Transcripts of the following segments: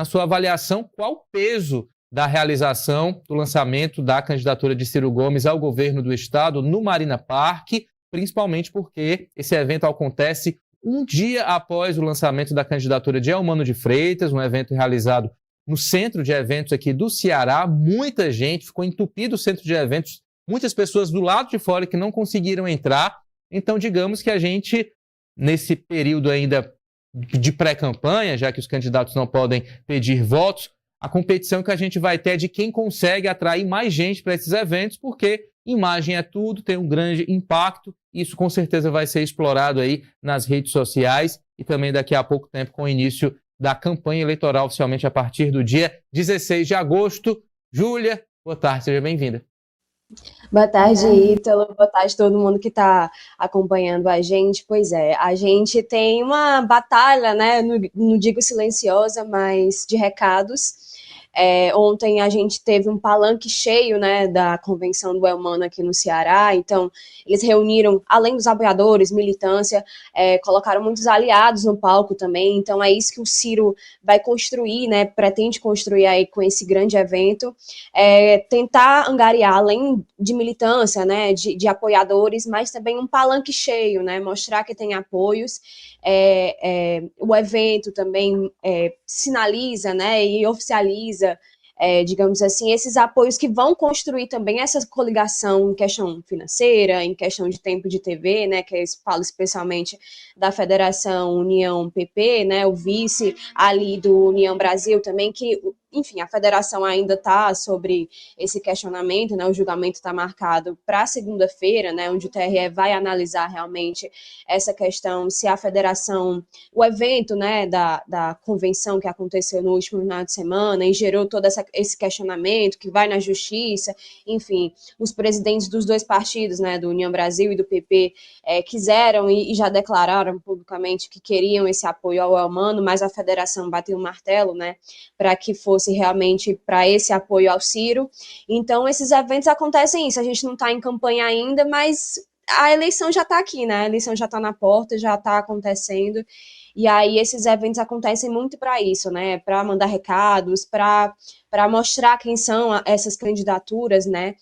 na sua avaliação, qual o peso da realização do lançamento da candidatura de Ciro Gomes ao governo do estado no Marina Park, principalmente porque esse evento acontece um dia após o lançamento da candidatura de Eumano de Freitas, um evento realizado no centro de eventos aqui do Ceará. Muita gente, ficou entupido o centro de eventos, muitas pessoas do lado de fora que não conseguiram entrar. Então, digamos que a gente, nesse período ainda de pré-campanha, já que os candidatos não podem pedir votos, a competição que a gente vai ter é de quem consegue atrair mais gente para esses eventos, porque imagem é tudo, tem um grande impacto. Isso com certeza vai ser explorado aí nas redes sociais e também daqui a pouco tempo com o início da campanha eleitoral oficialmente a partir do dia 16 de agosto. Júlia, boa tarde, seja bem-vinda. Boa tarde, Ítalo. Boa tarde a todo mundo que está acompanhando a gente. Pois é, a gente tem uma batalha, né? Não digo silenciosa, mas de recados. Ontem a gente teve um palanque cheio, né, da convenção do Eumano aqui no Ceará. Então, eles reuniram, além dos apoiadores, militância, colocaram muitos aliados no palco também. Então, é isso que o Ciro vai construir, né, pretende construir aí com esse grande evento. Tentar angariar, além de militância, né, de apoiadores, mas também um palanque cheio, né, mostrar que tem apoios. O evento também sinaliza, né, e oficializa, digamos assim, esses apoios que vão construir também essa coligação em questão financeira, em questão de tempo de TV, né, que eu falo especialmente da Federação União PP, né, o vice ali do União Brasil também, que, enfim, a federação ainda está sobre esse questionamento, né, o julgamento está marcado para segunda-feira, né, onde o TRE vai analisar realmente essa questão, se a federação, o evento, né, da convenção que aconteceu no último final de semana e gerou todo esse questionamento que vai na justiça, enfim, os presidentes dos dois partidos, né, do União Brasil e do PP, quiseram e já declararam publicamente que queriam esse apoio ao Eumano, mas a federação bateu o martelo, né, para que fosse realmente para esse apoio ao Ciro. Então, esses eventos acontecem isso, a gente não está em campanha ainda, mas a eleição já está aqui, né? A eleição já está na porta, já está acontecendo. E aí esses eventos acontecem muito para isso, né? Para mandar recados, para mostrar quem são essas candidaturas, né?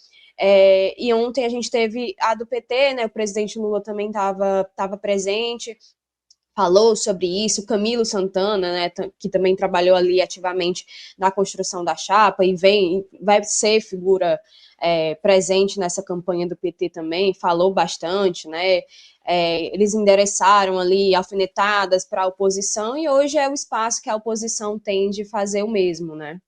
E ontem a gente teve a do PT, né? O presidente Lula também estava presente, falou sobre isso, Camilo Santana, né, que também trabalhou ali ativamente na construção da chapa e vai ser figura presente nessa campanha do PT também, falou bastante, né, eles endereçaram ali alfinetadas para a oposição e hoje é o espaço que a oposição tem de fazer o mesmo, né.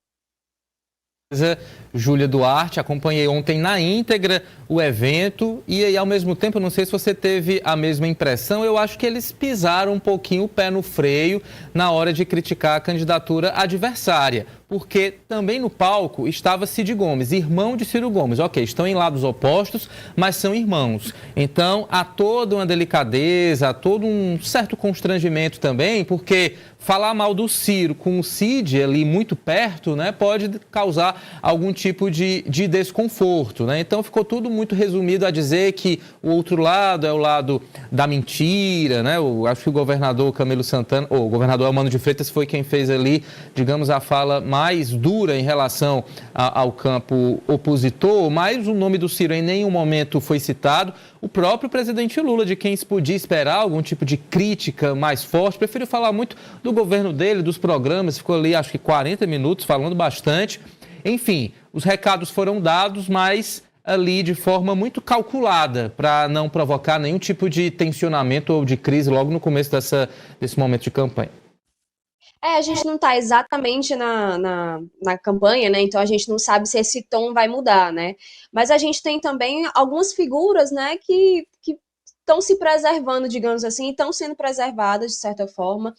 Júlia Duarte, acompanhei ontem na íntegra o evento e aí, ao mesmo tempo, não sei se você teve a mesma impressão, eu acho que eles pisaram um pouquinho o pé no freio na hora de criticar a candidatura adversária, porque também no palco estava Cid Gomes, irmão de Ciro Gomes. Ok, estão em lados opostos, mas são irmãos. Então, há toda uma delicadeza, há todo um certo constrangimento também, porque falar mal do Ciro com o Cid ali muito perto, né, pode causar algum tipo de desconforto, né? Então, ficou tudo muito resumido a dizer que o outro lado é o lado da mentira, né? Acho que o governador Camilo Santana, ou o governador Eumano de Freitas foi quem fez ali, digamos, a fala mais dura em relação ao campo opositor, mas o nome do Ciro em nenhum momento foi citado. O próprio presidente Lula, de quem se podia esperar algum tipo de crítica mais forte, preferiu falar muito do governo dele, dos programas, ficou ali acho que 40 minutos falando bastante. Enfim, os recados foram dados, mas ali de forma muito calculada, para não provocar nenhum tipo de tensionamento ou de crise logo no começo desse momento de campanha. A gente não está exatamente na campanha, né? Então a gente não sabe se esse tom vai mudar, né? Mas a gente tem também algumas figuras, né, que estão se preservando, digamos assim, estão sendo preservadas de certa forma,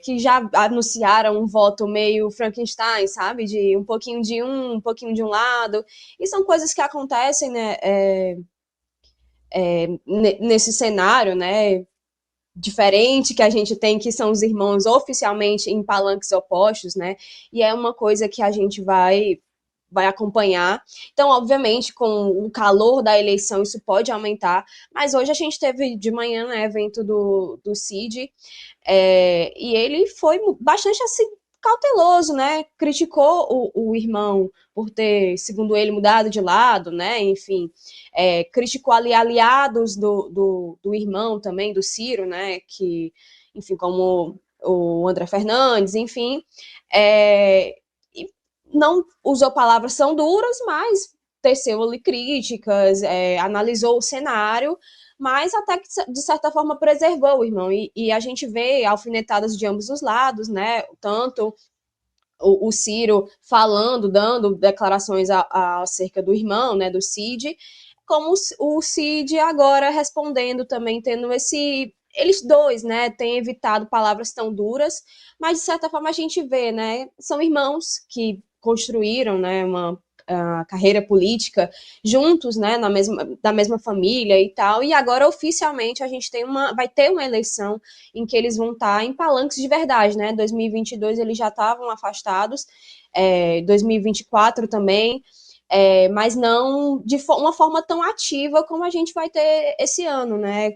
que já anunciaram um voto meio Frankenstein, sabe? De um pouquinho de um pouquinho de um lado. E são coisas que acontecem, né? Nesse cenário, né? Diferente que a gente tem, que são os irmãos oficialmente em palanques opostos, né? E é uma coisa que a gente vai acompanhar. Então, obviamente, com o calor da eleição, isso pode aumentar, mas hoje a gente teve de manhã, né, evento do Cid, e ele foi bastante assim, cauteloso, né? Criticou o irmão por ter, segundo ele, mudado de lado, né? Enfim, criticou ali aliados do irmão também, do Ciro, né? Que, enfim, como o André Fernandes, enfim, e não usou palavras tão duras, mas teceu ali críticas, analisou o cenário, mas até que, de certa forma, preservou o irmão. E a gente vê alfinetadas de ambos os lados, né? Tanto o Ciro falando, dando declarações acerca do irmão, né, do Cid, como o Cid agora respondendo também, tendo esse... Eles dois, né, têm evitado palavras tão duras, mas de certa forma a gente vê, né, são irmãos que construíram, né, uma carreira política juntos, né, da mesma família e tal, e agora oficialmente a gente vai ter uma eleição em que eles vão estar em palanques de verdade, né, 2022 eles já estavam afastados, 2024 também, mas não de uma forma tão ativa como a gente vai ter esse ano, né,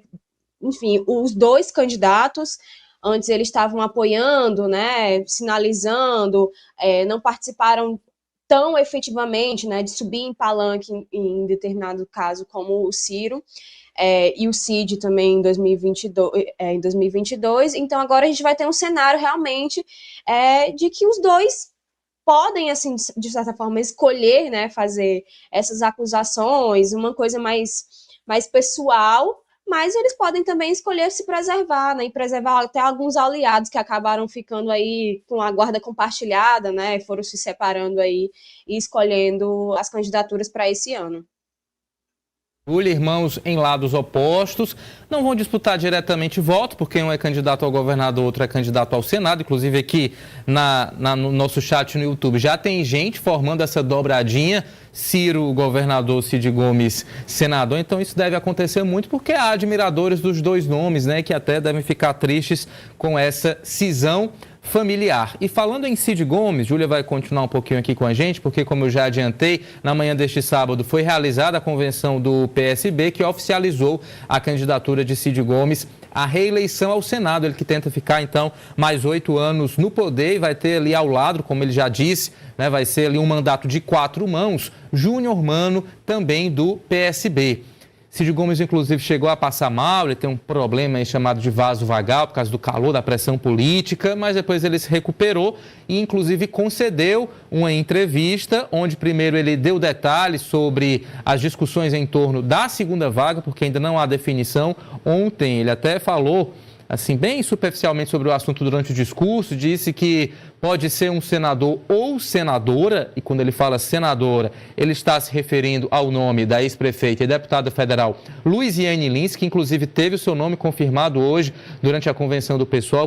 enfim, os dois candidatos, antes eles estavam apoiando, né, sinalizando, não participaram tão efetivamente, né, de subir em palanque em determinado caso, como o Ciro, e o Cid também em 2022. Então agora a gente vai ter um cenário realmente de que os dois podem, assim, de certa forma, escolher, né, fazer essas acusações, uma coisa mais pessoal, mas eles podem também escolher se preservar, né, e preservar até alguns aliados que acabaram ficando aí com a guarda compartilhada, né, foram se separando aí e escolhendo as candidaturas para esse ano. Irmãos em lados opostos, não vão disputar diretamente voto, porque um é candidato ao governador, outro é candidato ao Senado. Inclusive aqui no nosso chat no YouTube já tem gente formando essa dobradinha, Ciro, governador, Cid Gomes, senador. Então isso deve acontecer muito porque há admiradores dos dois nomes, né, que até devem ficar tristes com essa cisão familiar. E falando em Cid Gomes, Júlia vai continuar um pouquinho aqui com a gente, porque como eu já adiantei, na manhã deste sábado foi realizada a convenção do PSB, que oficializou a candidatura de Cid Gomes à reeleição ao Senado. Ele que tenta ficar, então, mais 8 anos no poder e vai ter ali ao lado, como ele já disse, né, vai ser ali um mandato de 4 mãos, Júnior Mano, também do PSB. Cid Gomes, inclusive, chegou a passar mal, ele tem um problema aí chamado de vaso vagal por causa do calor, da pressão política, mas depois ele se recuperou e, inclusive, concedeu uma entrevista onde primeiro ele deu detalhes sobre as discussões em torno da segunda vaga, porque ainda não há definição. Ontem ele até falou, assim, bem superficialmente sobre o assunto durante o discurso, disse que pode ser um senador ou senadora, e quando ele fala senadora, ele está se referindo ao nome da ex-prefeita e deputada federal Luiziane Lins, que inclusive teve o seu nome confirmado hoje durante a convenção do PSOL.